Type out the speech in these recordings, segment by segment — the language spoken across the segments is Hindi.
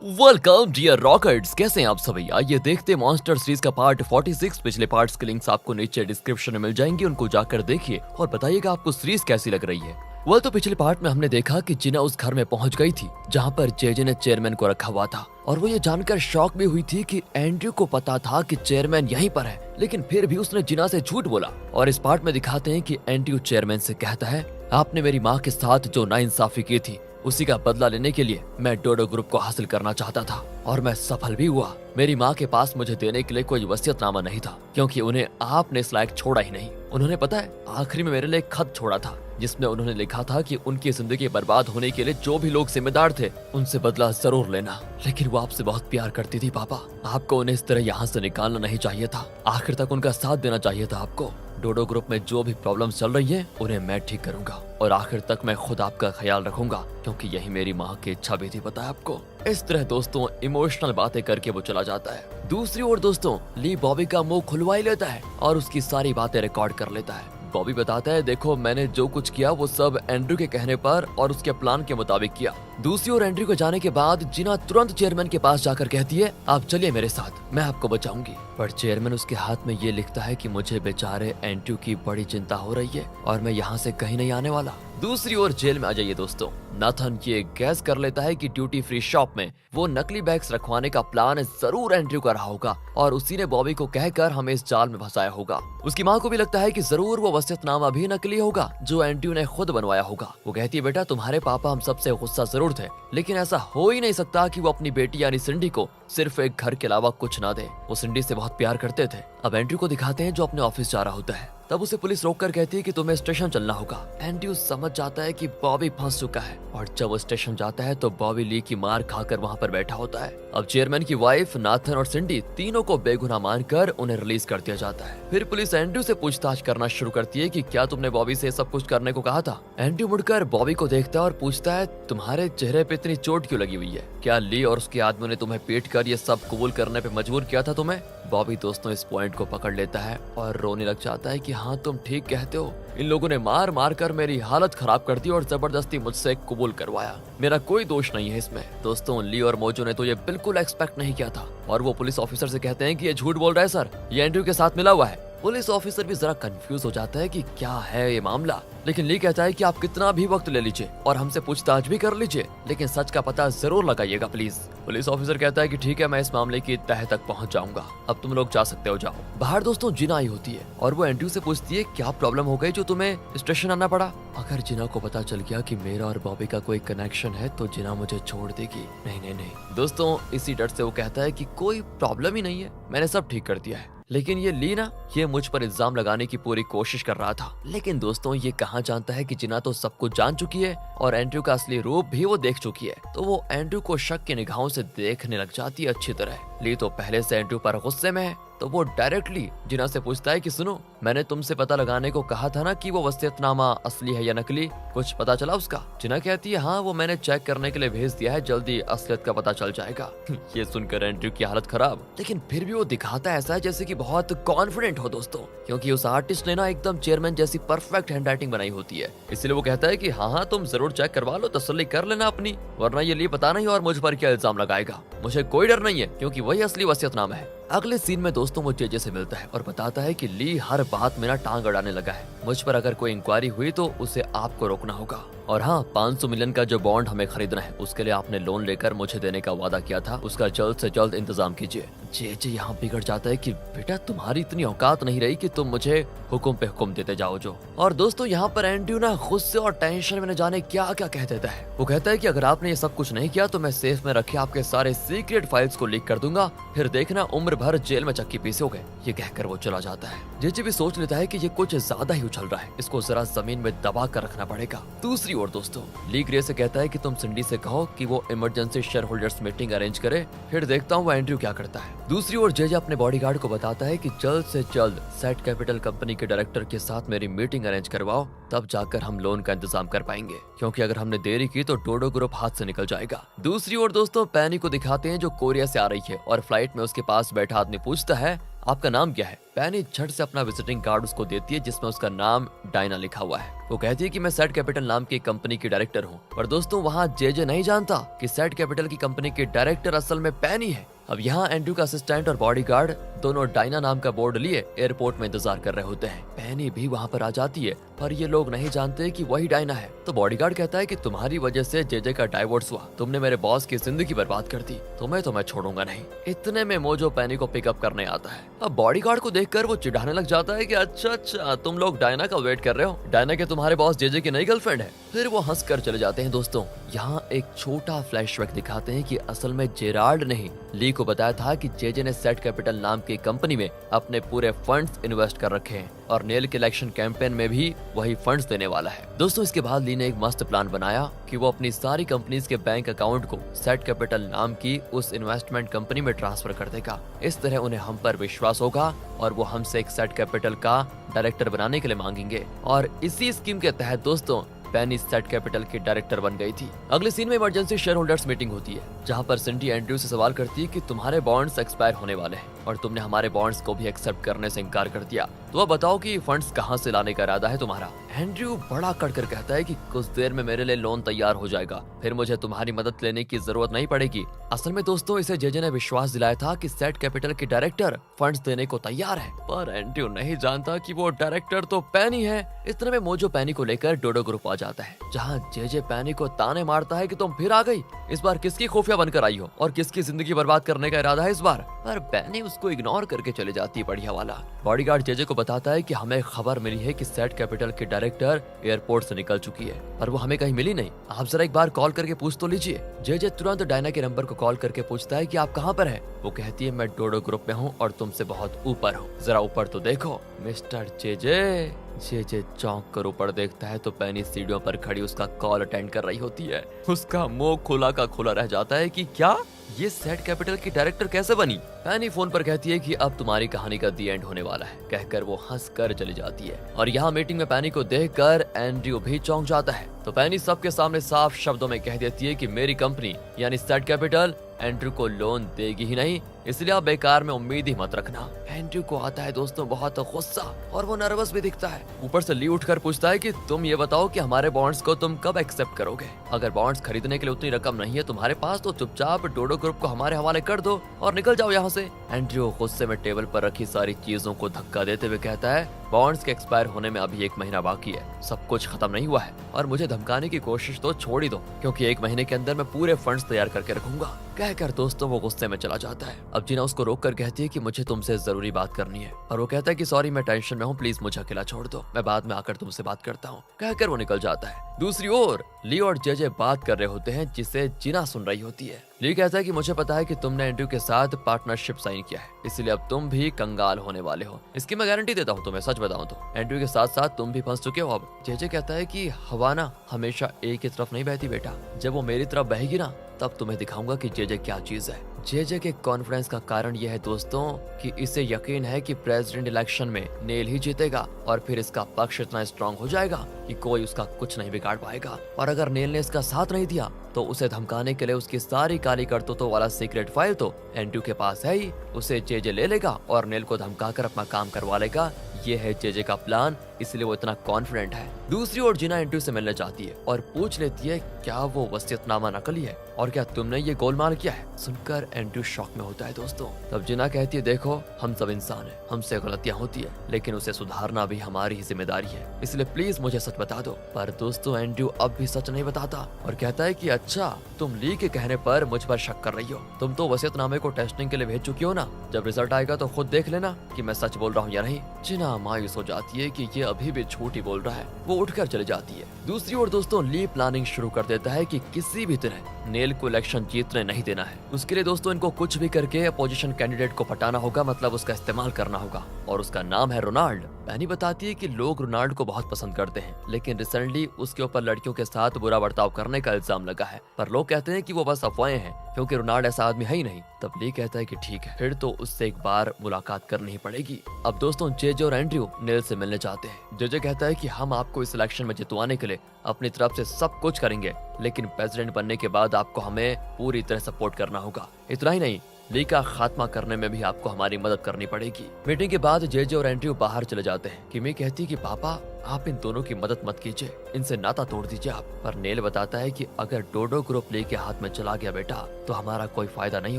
वेलकम डियर रॉकेट्स, कैसे हैं आप सभी। आइए देखते मॉन्स्टर सीरीज का पार्ट 46। पिछले पार्ट्स के लिंक्स आपको नीचे डिस्क्रिप्शन में मिल जाएंगे, उनको जाकर देखिए और बताइएगा आपको सीरीज कैसी लग रही है। तो पिछले पार्ट में हमने देखा कि जिना उस घर में पहुंच गई थी जहां पर जेजे ने चेयरमैन को रखा हुआ था, और वो ये जानकर शॉक भी हुई थी कि एंड्रयू को पता था कि चेयरमैन यहीं पर है, लेकिन फिर भी उसने जिना से झूठ बोला। और इस पार्ट में दिखाते हैं कि एंड्रयू चेयरमैन से कहता है, आपने मेरी माँ के साथ जो नाइंसाफी की थी उसी का बदला लेने के लिए मैं डोडो ग्रुप को हासिल करना चाहता था और मैं सफल भी हुआ। मेरी माँ के पास मुझे देने के लिए कोई वसीयतनामा नहीं था, क्योंकि उन्हें आपने इस लायक छोड़ा ही नहीं। उन्होंने पता है आखिरी में मेरे लिए खत छोड़ा था जिसमें उन्होंने लिखा था कि उनकी जिंदगी बर्बाद होने के लिए जो भी लोग जिम्मेदार थे उनसे बदला जरूर लेना। लेकिन वो आपसे बहुत प्यार करती थी पापा, आपको उन्हें इस तरह यहाँ से निकालना नहीं चाहिए था, आखिर तक उनका साथ देना चाहिए था आपको। डोडो ग्रुप में जो भी प्रॉब्लम्स चल रही है उन्हें मैं ठीक करूंगा और आखिर तक मैं खुद आपका ख्याल रखूंगा, क्योंकि यही मेरी माँ की इच्छा भी थी, पता है आपको। इस तरह दोस्तों इमोशनल बातें करके वो चला जाता है। दूसरी ओर दोस्तों ली बॉबी का मुंह खुलवा ही लेता है और उसकी सारी बातें रिकॉर्ड कर लेता है। बॉबी बताता है, देखो मैंने जो कुछ किया वो सब एंड्रयू के कहने पर और उसके प्लान के मुताबिक किया। दूसरी ओर एंड्रयू को जाने के बाद जिना तुरंत चेयरमैन के पास जाकर कहती है, आप चलिए मेरे साथ, मैं आपको बचाऊंगी। पर चेयरमैन उसके हाथ में ये लिखता है कि मुझे बेचारे एंड्रयू की बड़ी चिंता हो रही है और मैं यहाँ से कहीं नहीं आने वाला। दूसरी ओर जेल में आ जाइए दोस्तों, नाथन ये गैस कर लेता है कि ड्यूटी फ्री शॉप में वो नकली बैग्स रखवाने का प्लान जरूर एंड्रयू का रहा होगा और उसी ने बॉबी को कहकर हमें इस जाल में फंसाया होगा। उसकी माँ को भी लगता है कि जरूर वो वसीयतनामा भी नकली होगा जो एंड्रयू ने खुद बनवाया होगा। वो कहती है, बेटा तुम्हारे पापा हम सबसे गुस्सा जरूर थे, लेकिन ऐसा हो ही नहीं सकता कि वो अपनी बेटी यानी सिंडी को सिर्फ एक घर के अलावा कुछ ना दे। वो सिंडी से बहुत प्यार करते थे। अब एंड्रयू को दिखाते हैं जो अपने ऑफिस जा रहा होता है, तब उसे पुलिस रोककर कहती है कि तुम्हें स्टेशन चलना होगा। एंड्रयू समझ जाता है कि बॉबी फंस चुका है और जब वो स्टेशन जाता है तो बॉबी ली की मार खाकर वहाँ पर बैठा होता है। अब चेयरमैन की वाइफ, नाथन और सिंडी तीनों को बेगुनाह मानकर उन्हें रिलीज कर दिया जाता है। फिर पुलिस एंड्रयू से पूछताछ करना शुरू करती है कि क्या तुमने बॉबी से सब कुछ करने को कहा था। एंड्रयू मुड़कर बॉबी को देखता है और पूछता है, तुम्हारे चेहरे पे इतनी चोट क्यों लगी हुई है? क्या ली और उसके आदमी ने तुम्हें पीट कर ये सब कबूल करने पे मजबूर किया था तुम्हें? बॉबी दोस्तों इस पॉइंट को पकड़ लेता है और रोने लग जाता है कि हाँ तुम ठीक कहते हो, इन लोगों ने मार मार कर मेरी हालत खराब कर दी और जबरदस्ती मुझसे कबूल करवाया, मेरा कोई दोष नहीं है इसमें। दोस्तों ली और मोजो ने तो ये बिल्कुल एक्सपेक्ट नहीं किया था और वो पुलिस ऑफिसर से कहते हैं कि ये झूठ बोल रहा है सर, ये एंड्रयू के साथ मिला हुआ है। पुलिस ऑफिसर भी जरा कंफ्यूज हो जाता है कि क्या है ये मामला, लेकिन ली कहता है कि आप कितना भी वक्त ले लीजिए और हमसे पूछताछ भी कर लीजिए, लेकिन सच का पता जरूर लगाइएगा प्लीज। पुलिस ऑफिसर कहता है कि ठीक है, मैं इस मामले की तह तक पहुंच जाऊंगा, अब तुम लोग जा सकते हो, जाओ। बाहर दोस्तों जिना आई होती है और वो एंड्रयू से पूछती है, क्या प्रॉब्लम हो गई जो तुम्हें स्टेशन आना पड़ा? अगर जिना को पता चल गया कि मेरा और बॉबी का कोई कनेक्शन है तो जिना मुझे छोड़ देगी। नहीं नहीं नहीं दोस्तों, इसी डर से वो कहता है कि कोई प्रॉब्लम ही नहीं है, मैंने सब ठीक कर दिया है। लेकिन ये ली ना, ये मुझ पर इल्जाम लगाने की पूरी कोशिश कर रहा था। लेकिन दोस्तों ये कहाँ जानता है कि जिना तो सब कुछ जान चुकी है और एंड्रयू का असली रूप भी वो देख चुकी है, तो वो एंड्रयू को शक की निगाहों से देखने लग जाती है अच्छी तरह। ली तो पहले से एंड्रयू पर गुस्से में है, तो वो डायरेक्टली जिना से पूछता है कि सुनो, मैंने तुमसे पता लगाने को कहा था ना कि वो वसीयतनामा असली है या नकली, कुछ पता चला उसका? जिना कहती है, हाँ वो मैंने चेक करने के लिए भेज दिया है, जल्दी असलियत का पता चल जाएगा। ये सुनकर एंड्रयू की हालत खराब, लेकिन फिर भी वो दिखाता ऐसा है जैसे कि बहुत कॉन्फिडेंट हो दोस्तों, क्योंकि उस आर्टिस्ट ने ना एकदम चेयरमैन जैसी परफेक्ट हैंडराइटिंग बनाई होती है। इसलिए वो कहता है कि हाँ तुम जरूर चेक करवा लो, तसल्ली कर लेना अपनी, वरना ये लिए पता नहीं और मुझ पर क्या इल्जाम लगाएगा। मुझे कोई डर नहीं है क्योंकि वही असली वसीयतनामा है। अगले सीन में दोस्तों वो जेजे से मिलता है और बताता है कि ली हर बात में ना टांग अड़ाने लगा है, मुझ पर अगर कोई इंक्वायरी हुई तो उसे आपको रोकना होगा। और हाँ, 500 मिलियन का जो बॉन्ड हमें खरीदना है उसके लिए आपने लोन लेकर मुझे देने का वादा किया था, उसका जल्द से जल्द इंतजाम कीजिए। जेजे यहाँ बिगड़ जाता है कि बेटा तुम्हारी इतनी औकात नहीं रही कि तुम मुझे हुक्म पे हुक्म देते जाओ जो। और दोस्तों यहाँ पर एंड्रयू ना गुस्से और टेंशन में न जाने क्या क्या कह देता है। वो कहता है कि अगर आपने ये सब कुछ नहीं किया तो मैं सेफ में रखे आपके सारे सीक्रेट फाइल्स को लीक कर दूंगा, फिर देखना उम्र भर जेल में चक्की पीसोगे। ये कहकर वो चला जाता है। जेजे भी सोच लेता है कि ये कुछ ज्यादा ही उछल रहा है, इसको जरा जमीन में दबा कर रखना पड़ेगा। दूसरी ओर दोस्तों ली ग्रे से कहता है कि तुम सिंडी से कहो कि वो emergency share holders meeting arrange करे, फिर देखता हूँ वो एंड्रयू क्या करता है। दूसरी ओर जेजे अपने बॉडीगार्ड को बताता है कि जल्द से जल्द सेट कैपिटल कंपनी के डायरेक्टर के साथ मेरी मीटिंग अरेंज करवाओ, तब जाकर हम लोन का इंतजाम कर पाएंगे, क्योंकि अगर हमने देरी की तो डोडो ग्रुप हाथ से निकल जाएगा। दूसरी ओर दोस्तों पैनी को दिखाते हैं जो कोरिया से आ रही है और फ्लाइट में उसके पास बैठा आदमी पूछता है, आपका नाम क्या है? पैनी झट से अपना विजिटिंग कार्ड उसको देती है जिसमें उसका नाम डायना लिखा हुआ है। वो कहती है कि मैं सेट कैपिटल नाम की कंपनी की डायरेक्टर हूँ। पर दोस्तों वहाँ जे नहीं जानता कि सेट कैपिटल की कंपनी के डायरेक्टर असल में पेनी है। अब यहाँ एंड्रयू का असिस्टेंट और बॉडीगार्ड दोनों डायना नाम का बोर्ड लिए एयरपोर्ट में इंतजार कर रहे होते हैं। पेनी भी वहाँ पर आ जाती है, पर ये लोग नहीं जानते कि वही डायना है। तो बॉडीगार्ड कहता है कि तुम्हारी वजह से जे का डाइवोर्स हुआ, तुमने मेरे बॉस की जिंदगी बर्बाद कर दी, तुम्हें तो मैं छोड़ूंगा नहीं। इतने में मोजो पेनी को पिकअप करने आता है। अब बॉडीगार्ड को देखकर वो चिढ़ाने लग जाता है कि अच्छा तुम लोग डायना का वेट कर रहे हो, डायना के तुम्हारे बॉस जे की नई गर्लफ्रेंड है। फिर वो हंस कर चले जाते हैं। दोस्तों यहाँ एक छोटा फ्लैशबैक दिखाते हैं कि असल में जेराल्ड ने ली को बताया था कि जे ने सेट कैपिटल नाम की कंपनी में अपने पूरे फंड्स इन्वेस्ट कर रखे हैं और नेल के इलेक्शन कैंपेन में भी वही फंड्स देने वाला है। दोस्तों इसके बाद ली ने एक मस्त प्लान बनाया कि वो अपनी सारी कंपनीज के बैंक अकाउंट को सेट कैपिटल नाम की उस इन्वेस्टमेंट कंपनी में ट्रांसफर कर देगा। इस तरह उन्हें हम पर विश्वास होगा और वो हमसे एक सेट कैपिटल का डायरेक्टर बनाने के लिए मांगेंगे। और इसी स्कीम के तहत दोस्तों पेनी सेट कैपिटल की डायरेक्टर बन गई थी। अगले सीन में इमरजेंसी शेयर होल्डर्स मीटिंग होती है, जहां पर सिंडी एंड्रयू से सवाल करती है कि तुम्हारे बॉन्ड्स एक्सपायर होने वाले हैं और तुमने हमारे बॉन्ड्स को भी एक्सेप्ट करने से इनकार कर दिया, तो अब बताओ कि फंड्स कहां से लाने का इरादा है तुम्हारा। एंड्रयू बड़ा कटकर कहता है कि कुछ देर में मेरे लिए लोन तैयार हो जाएगा, फिर मुझे तुम्हारी मदद लेने की जरूरत नहीं पड़ेगी। असल में दोस्तों इसे जे ने विश्वास दिलाया था कि सेट कैपिटल की डायरेक्टर फंड्स देने को तैयार है, पर एंड्रयू नहीं जानता कि वो डायरेक्टर तो पेनी है। इतने में मोजो पेनी को लेकर डोडो ग्रुप आ जाता है, जहाँ जे पेनी को ताने मारता है कि तुम फिर आ गई, इस बार किसकी खुफिया बनकर आई हो और किसकी जिंदगी बर्बाद करने का इरादा है इस बार। पर पेनी उसको इग्नोर करके चले जाती है बढ़िया वाला। बॉडीगार्ड जे को बताता है कि हमें खबर मिली है कि सेट कैपिटल की डायरेक्टर एयरपोर्ट से निकल चुकी है, पर वो हमें कहीं मिली नहीं, आप जरा एक बार कॉल करके पूछ तो लीजिए। जे तुरंत डायना के नंबर को कॉल करके पूछता है कि आप कहाँ पर हैं। वो कहती है मैं डोडो ग्रुप में हूँ और तुमसे बहुत ऊपर हूँ, जरा ऊपर तो देखो मिस्टर जे चौंक कर ऊपर देखता है तो पेनी सीढ़ियों पर खड़ी उसका कॉल अटेंड कर रही होती है। उसका मुंह खुला का खुला रह जाता है कि क्या ये सेट कैपिटल की डायरेक्टर कैसे बनी। पेनी फोन पर कहती है कि अब तुम्हारी कहानी का दी एंड होने वाला है, कहकर वो हंस कर चली जाती है। और यहाँ मीटिंग में पेनी को देखकर एंड्रयू भी चौंक जाता है, तो पेनी सबके सामने साफ शब्दों में कह देती है कि मेरी कंपनी यानी सेट कैपिटल एंड्रयू को लोन देगी ही नहीं, इसलिए आप बेकार में उम्मीद ही मत रखना। एंड्रयू को आता है दोस्तों बहुत गुस्सा और वो नर्वस भी दिखता है। ऊपर से ली उठकर पूछता है कि तुम ये बताओ कि हमारे बॉन्ड्स को तुम कब एक्सेप्ट करोगे। अगर बॉन्ड्स खरीदने के लिए उतनी रकम नहीं है तुम्हारे पास तो चुपचाप डोडो ग्रुप को हमारे हवाले कर दो और निकल जाओ यहाँ से। एंड्रयू गुस्से में टेबल पर रखी सारी चीजों को धक्का देते हुए कहता है बॉन्ड्स के एक्सपायर होने में अभी 1 महीना बाकी है, सब कुछ खत्म नहीं हुआ है और मुझे धमकाने की कोशिश तो छोड़ ही दो, क्योंकि 1 महीने के अंदर मैं पूरे फंड्स तैयार करके रखूंगा। कहकर दोस्तों वो गुस्से में चला जाता है। अब जीना उसको रोक कर कहती है कि मुझे तुमसे जरूरी बात करनी है, और वो कहता है कि सॉरी मैं टेंशन में हूँ, प्लीज मुझे अकेला छोड़ दो, मैं बाद में आकर तुमसे बात करता हूँ। कहकर वो निकल जाता है। दूसरी ओर ली और जे बात कर रहे होते हैं, जिसे जीना सुन रही होती है। ली कहता है कि मुझे पता है कि तुमने एंड्रयू के साथ पार्टनरशिप साइन किया है, इसलिए अब तुम भी कंगाल होने वाले हो, इसकी मैं गारंटी देता हूँ तुम्हें, सच बताऊं तो एंड्रयू के साथ साथ तुम भी फंस चुके हो। अब जे कहता है कि हवा ना हमेशा एक ही तरफ नहीं बहती बेटा, जब वो मेरी तरफ बहेगी ना तब तुम्हें दिखाऊंगा कि जे क्या चीज है। जे के कॉन्फिडेंस का कारण यह है दोस्तों कि इसे यकीन है कि प्रेसिडेंट इलेक्शन में नेल ही जीतेगा और फिर इसका पक्ष इतना स्ट्रांग हो जाएगा कि कोई उसका कुछ नहीं बिगाड़ पाएगा। और अगर नेल ने इसका साथ नहीं दिया तो उसे धमकाने के लिए उसकी सारी काली करतूतों वाला सीक्रेट फाइल तो एंड्रयू के पास है ही, उसे जे ले लेगा और नेल को धमकाकर अपना काम करवा लेगा। ये है जे का प्लान, इसलिए वो इतना कॉन्फिडेंट है। दूसरी ओर जीना एंड्रयू से मिलने चाहती है और पूछ लेती है क्या वो वसीयतनामा नकली है और क्या तुमने ये गोलमाल किया है। सुनकर एंड्रयू शॉक में होता है दोस्तों। तब जीना कहती है देखो हम सब इंसान हैं, हमसे गलतियां होती है, लेकिन उसे सुधारना भी हमारी ही जिम्मेदारी है, इसलिए प्लीज मुझे सच बता दो। पर दोस्तों एंड्रयू अब भी सच नहीं बताता और कहता है कि अच्छा तुम ली के कहने पर मुझ पर शक कर रही हो, तुम तो वसीयतनामे को टेस्टिंग के लिए भेज चुकी हो ना, जब रिजल्ट आएगा तो खुद देख लेना कि मैं सच बोल रहा हूँ या नहीं। जीना मायूस हो जाती है कि ये अभी भी झूठ ही बोल रहा है, वो उठकर चली जाती है। दूसरी ओर दोस्तों ली प्लानिंग शुरू कर देता है कि किसी भी तरह नेल को इलेक्शन जीतने नहीं देना है। उसके लिए दोस्तों इनको कुछ भी करके अपोजिशन कैंडिडेट को पटाना होगा, मतलब उसका इस्तेमाल करना होगा, और उसका नाम है रोनाल्ड। पेनी बताती है कि लोग रोनाल्ड को बहुत पसंद करते हैं, लेकिन रिसेंटली उसके ऊपर लड़कियों के साथ बुरा बर्ताव करने का इल्जाम लगा है, पर लोग कहते हैं कि वो बस अफवाहें हैं क्योंकि रोनाल्ड ऐसा आदमी है ही नहीं। तब ली कहता है कि ठीक है, फिर तो उससे एक बार मुलाकात करनी ही पड़ेगी। अब दोस्तों जे और एंड्रयू नेल से मिलने चाहते हैं। जे कहता है कि हम आपको इस इलेक्शन में जितवाने के लिए अपनी तरफ से सब कुछ करेंगे, लेकिन प्रेसिडेंट बनने के बाद आपको हमें पूरी तरह सपोर्ट करना होगा। इतना ही नहीं, ली का खात्मा करने में भी आपको हमारी मदद करनी पड़ेगी। मीटिंग के बाद जे और एंड्रयू बाहर चले जाते हैं। किमी कहती है कि पापा आप इन दोनों की मदद मत कीजिए, इनसे नाता तोड़ दीजिए आप। पर नेल बताता है कि अगर डोडो ग्रुप ली के हाथ में चला गया बेटा तो हमारा कोई फायदा नहीं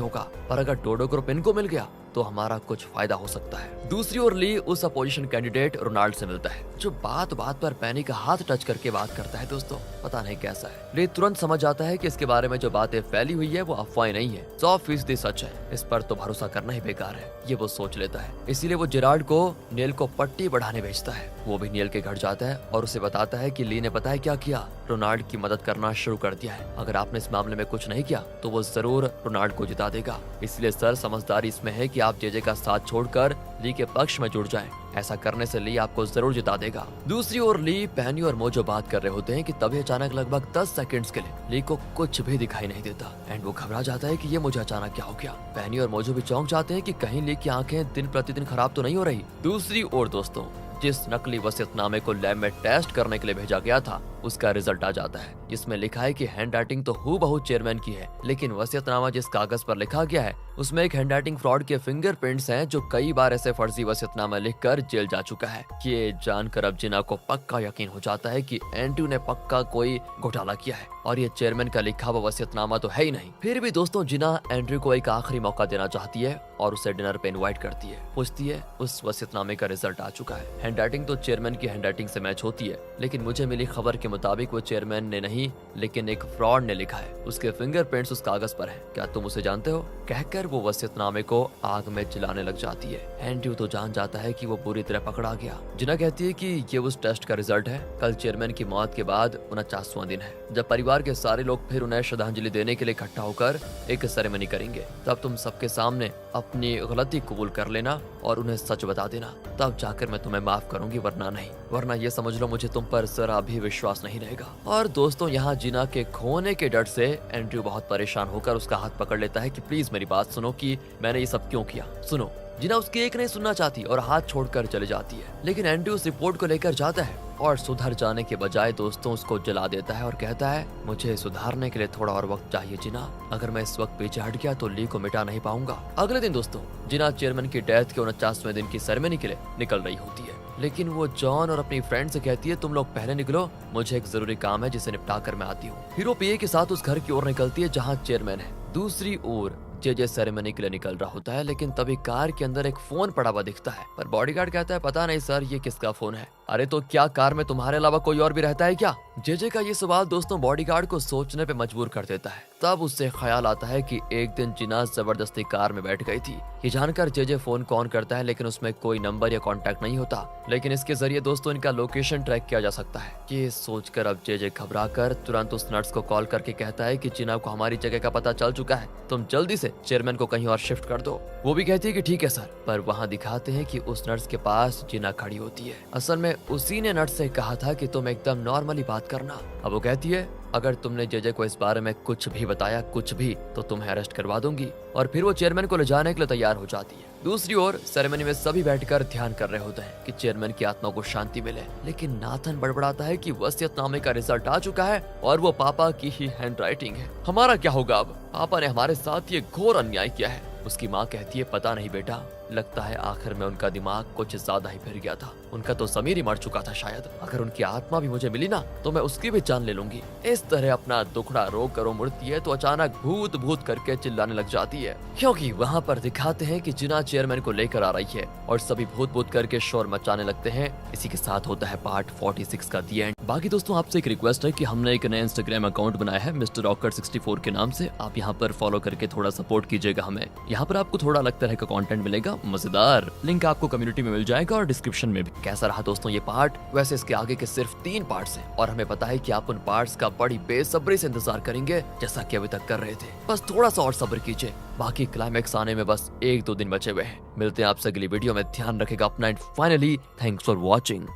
होगा, पर अगर डोडो ग्रुप इनको मिल गया तो हमारा कुछ फायदा हो सकता है। दूसरी ओर ली उस अपोजिशन कैंडिडेट रोनाल्ड से मिलता है, जो बात बात पर पैनी का हाथ टच करके बात करता है। दोस्तों पता नहीं कैसा है, ली तुरंत समझ जाता है कि इसके बारे में जो बातें फैली हुई है वो अफवाह नहीं है, 100% सच है, इस पर तो भरोसा करना ही बेकार है, ये वो सोच लेता है। इसीलिए वो जेराल्ड को नेल को पट्टी बढ़ाने भेजता है। वो भी नेल के घर जाता है और उसे बताता है कि ली ने पता है क्या किया, रोनाल्ड की मदद करना शुरू कर दिया है। अगर आपने इस मामले में कुछ नहीं किया तो वो जरूर रोनाल्ड को जिता देगा। इसलिए सर समझदारी इसमें है कि आप जेजे का साथ छोड़कर ली के पक्ष में जुड़ जाएं। ऐसा करने से ली आपको जरूर जिता देगा। दूसरी ओर ली, पेनी और मोजो बात कर रहे होते हैं कि तभी अचानक लगभग 10 सेकंड्स के लिए ली को कुछ भी दिखाई नहीं देता एंड वो घबरा जाता है कि ये मुझे अचानक क्या हो गया। पेनी और मोजो भी चौंक जाते हैं कि कहीं ली की आंखें दिन प्रतिदिन खराब तो नहीं हो रही। दूसरी ओर दोस्तों, जिस नकली वसीयतनामे को लैब में टेस्ट करने के लिए भेजा गया था उसका रिजल्ट आ जाता है, जिसमें लिखा है कि हैंडराइटिंग तो हूबहू चेयरमैन की है, लेकिन वसीयतनामा जिस कागज पर लिखा गया है उसमें एक हैंडराइटिंग फ्रॉड के फिंगरप्रिंट्स हैं, जो कई बार ऐसे फर्जी वसीयतनामा लिखकर जेल जा चुका है। ये जानकर अब जिना को पक्का यकीन हो जाता है कि एंड्रयू ने पक्का कोई घोटाला किया है और ये चेयरमैन का लिखा हुआ वसीयतनामा तो है ही नहीं। फिर भी दोस्तों जिना एंड्रयू को एक आखिरी मौका देना चाहती है और उसे डिनर पे इनवाइट करती है। पूछती है उस वसीयतनामे का रिजल्ट आ चुका है, हैंडराइटिंग तो चेयरमैन की हैंडराइटिंग से मैच होती है, लेकिन मुझे मिली खबर के मुताबिक वो चेयरमैन ने नहीं लेकिन एक फ्रॉड ने लिखा है, उसके फिंगरप्रिंट्स उस कागज पर हैं। क्या तुम उसे जानते हो? कहकर वो वसीयतनामे को आग में जलाने लग जाती है। एंड्रयू तो जान जाता है कि वो पूरी तरह पकड़ा गया। जिना कहती है कि ये उस टेस्ट का रिजल्ट है। कल चेयरमैन की मौत के बाद 49वां दिन है, जब परिवार के सारे लोग फिर उन्हें श्रद्धांजलि देने के लिए इकट्ठा होकर एक सेरेमनी करेंगे। तब तुम सबके सामने अपनी गलती कबूल कर लेना और उन्हें सच बता देना, तब जाकर मैं तुम्हें माफ करूंगी, वरना नहीं। वरना ये समझ लो मुझे तुम पर जरा भी विश्वास नहीं रहेगा। और दोस्तों यहाँ जिना के खोने के डर से एंड्रयू बहुत परेशान होकर उसका हाथ पकड़ लेता है कि प्लीज मेरी बात सुनो कि मैंने ये सब क्यों किया, सुनो। जिना उसकी एक नहीं सुनना चाहती और हाथ छोड़कर चले जाती है, लेकिन एंड्रयू उस रिपोर्ट को लेकर जाता है और सुधर जाने के बजाय दोस्तों उसको जला देता है और कहता है मुझे सुधारने के लिए थोड़ा और वक्त चाहिए जिना, अगर मैं इस वक्त पीछे हट गया तो ली को मिटा नहीं पाऊंगा। अगले दिन दोस्तों जिना चेयरमैन की डेथ के 49वें दिन की सेरेमनी के लिए निकल रही होती है, लेकिन वो जॉन और अपनी फ्रेंड से कहती है तुम लोग पहले निकलो, मुझे एक जरूरी काम है जिसे निपटा कर मैं आती हूँ। हीरो पीए के साथ उस घर की ओर निकलती है जहाँ चेयरमैन है। दूसरी ओर जेजे सेरेमनी के लिए निकल रहा होता है, लेकिन तभी कार के अंदर एक फोन पड़ा हुआ दिखता है, पर बॉडीगार्ड कहता है पता नहीं सर ये किसका फोन है। अरे तो क्या कार में तुम्हारे अलावा कोई और भी रहता है क्या? जेजे का ये सवाल दोस्तों बॉडीगार्ड को सोचने पे मजबूर कर देता है। तब उससे ख्याल आता है कि एक दिन जिना जबरदस्ती कार में बैठ गई थी। ये जानकर जेजे फोन कॉन करता है, लेकिन उसमें कोई नंबर या कॉन्टैक्ट नहीं होता, लेकिन इसके जरिए दोस्तों इनका लोकेशन ट्रैक किया जा सकता है। ये सोचकर अब जेजे घबरा कर तुरंत उस नर्स को कॉल करके कहता है कि जिना को हमारी जगह का पता चल चुका है, तुम जल्दी से चेयरमैन को कहीं और शिफ्ट कर दो। वो भी कहती है कि ठीक है सर, पर वहाँ दिखाते हैं कि उस नर्स के पास जिना खड़ी होती है। असल में उसी ने नर्स से कहा था कि तुम एकदम नॉर्मली बात करना। अब वो कहती है अगर तुमने जेजे को इस बारे में कुछ भी बताया कुछ भी तो तुम्हें अरेस्ट करवा दूंगी, और फिर वो चेयरमैन को ले जाने के लिए तैयार हो जाती है। दूसरी ओर सेरेमनी में सभी बैठकर ध्यान कर रहे होते हैं कि चेयरमैन की आत्मा को शांति मिले, लेकिन नाथन बड़बड़ाता है कि वसीयतनामे का रिजल्ट आ चुका है और वो पापा की ही हैंडराइटिंग है। हमारा क्या होगा अब? पापा ने हमारे साथ ये घोर अन्याय किया है। उसकी माँ कहती है पता नहीं बेटा, लगता है आखिर में उनका दिमाग कुछ ज्यादा ही फिर गया था, उनका तो ज़मीर ही मर चुका था शायद। अगर उनकी आत्मा भी मुझे मिली ना तो मैं उसकी भी जान ले लूंगी। इस तरह अपना दुखड़ा रो कर मुड़ती है तो अचानक भूत भूत करके चिल्लाने लग जाती है, क्योंकि वहाँ पर दिखाते हैं कि जिना चेयरमैन को लेकर आ रही है और सभी भूत भूत करके शोर मचाने लगते हैं। इसी के साथ होता है पार्ट 46 का दी एंड। बाकी दोस्तों आपसे एक रिक्वेस्ट है कि हमने एक नया इंस्टाग्राम अकाउंट बनाया है मिस्टर ऑकवर्ड 64 के नाम से, आप यहाँ पर फॉलो करके थोड़ा सपोर्ट कीजिएगा हमें। यहाँ पर आपको थोड़ा अलग तरह का कंटेंट मिलेगा, मजेदार। लिंक आपको कम्युनिटी में मिल जाएगा और डिस्क्रिप्शन में भी। कैसा रहा दोस्तों ये पार्ट? वैसे इसके आगे के सिर्फ 3 पार्ट्स हैं और हमें पता है कि आप उन पार्ट्स का बड़ी बेसब्री से इंतजार करेंगे जैसा कि अभी तक कर रहे थे। बस थोड़ा सा और सब्र कीजिए, बाकी क्लाइमैक्स आने में बस 1-2 दिन बचे हुए हैं। मिलते हैं आपसे अगली वीडियो में, ध्यान रखेगा अपना and finally thanks for watching.